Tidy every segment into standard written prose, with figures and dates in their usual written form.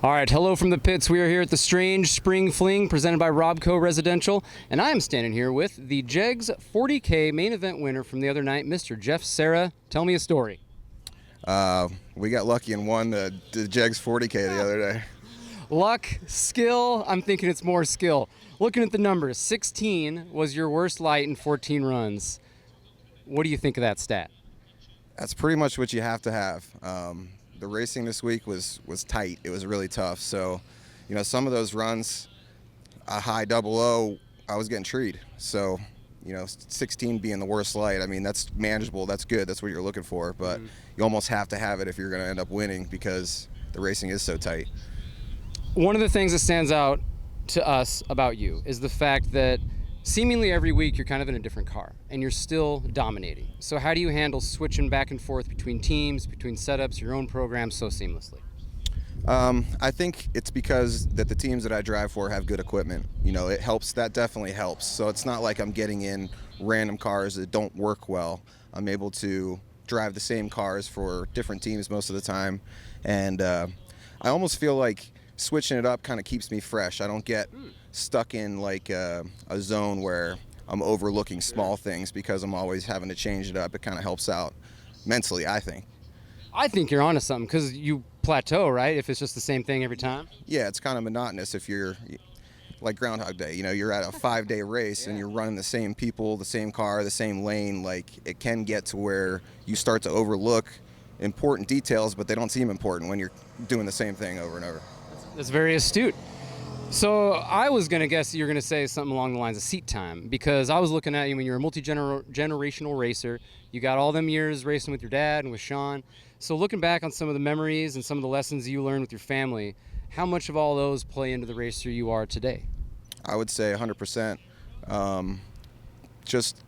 All right, hello from the pits. We are here at the Strange Spring Fling presented by Robco Residential, and I am standing here with the JEGS 40K main event winner from the other night, Mr. Jeff Serra. Tell me a story. We got lucky and won the JEGS 40K the other day. Luck, skill, I'm thinking it's more skill. Looking at the numbers, 16 was your worst light in 14 runs. What do you think of that stat? That's pretty much what you have to have. The racing this week was tight. It was really tough. So, you know, some of those runs, a high 00, I was getting treed. So, you know, 16 being the worst light, I mean, that's manageable. That's good. That's what you're looking for. But you almost have to have it if you're going to end up winning because the racing is so tight. One of the things that stands out to us about you is the fact that seemingly every week you're kind of in a different car and you're still dominating. So how do you handle switching back and forth between teams, between setups, your own program so seamlessly? I think it's because that the teams that I drive for have good equipment. You know, it helps. That definitely helps. So it's not like I'm getting in random cars that don't work well. I'm able to drive the same cars for different teams most of the time. And I almost feel like switching it up kind of keeps me fresh. I don't get stuck in like a zone where I'm overlooking small things because I'm always having to change it up. It kind of helps out mentally, I think. I think you're onto something because you plateau, right? If it's just the same thing every time. Yeah, it's kind of monotonous if you're like Groundhog Day. You know, you're at a 5-day race and you're running the same people, the same car, the same lane. Like, it can get to where you start to overlook important details, but they don't seem important when you're doing the same thing over and over. That's very astute. So I was going to guess you're going to say something along the lines of seat time, because I was looking at you when you're a multi-generational racer. You got all them years racing with your dad and with Sean. So looking back on some of the memories and some of the lessons you learned with your family, how much of all those play into the racer you are today? I would say 100%. Just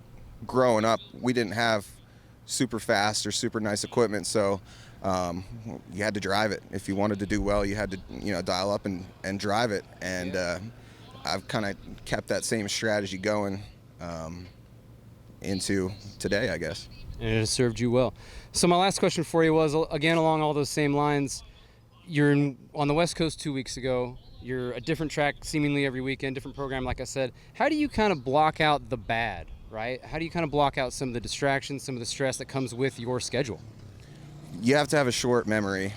growing up, we didn't have super fast or super nice equipment, so you had to drive it. If you wanted to do well, you had to, you know, dial up and drive it. And I've kind of kept that same strategy going into today, I guess. And it has served you well. So my last question for you was, again, along all those same lines, you're on the West Coast 2 weeks ago. You're a different track seemingly every weekend, different program, like I said. How do you kind of block out the bad, right? How do you kind of block out some of the distractions, some of the stress that comes with your schedule? You have to have a short memory,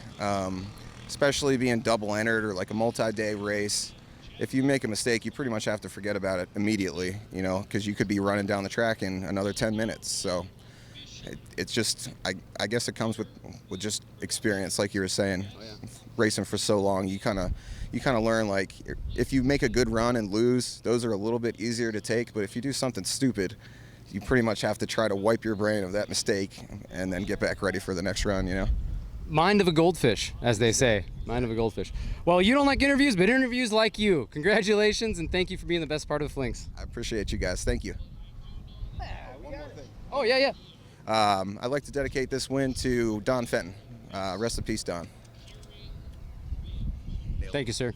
especially being double entered or like a multi-day race. If you make a mistake, you pretty much have to forget about it immediately, you know, because you could be running down the track in another 10 minutes. So it's just, I guess it comes with just experience, like you were saying. Oh, yeah. Racing for so long, you kind of learn, like, if you make a good run and lose, those are a little bit easier to take. But if you do something stupid, you pretty much have to try to wipe your brain of that mistake and then get back ready for the next run, you know? Mind of a goldfish, as they say. Mind of a goldfish. Well, you don't like interviews, but interviews like you. Congratulations, and thank you for being the best part of the Flings. I appreciate you guys. Thank you. One more thing. Oh, yeah. I'd like to dedicate this win to Don Fenton. Rest in peace, Don. Thank you, sir.